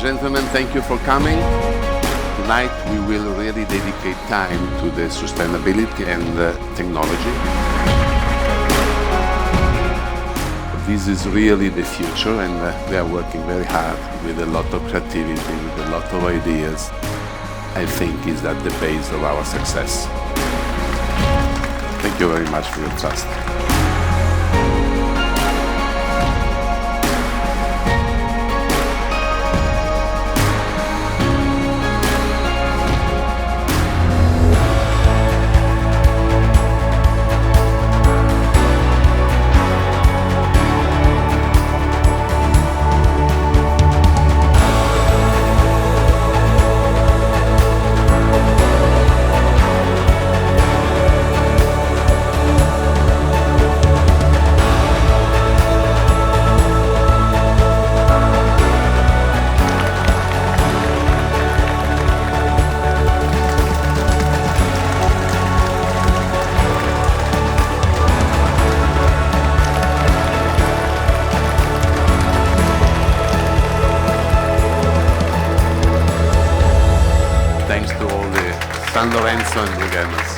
gentlemen, thank you for coming. Tonight we will really dedicate time to the sustainability and technology. This is really the future, and we are working very hard with a lot of creativity, with a lot of ideas. I think is at the base of our success. Thank you very much for your trust. Thanks to all the San Lorenzo and Lugano.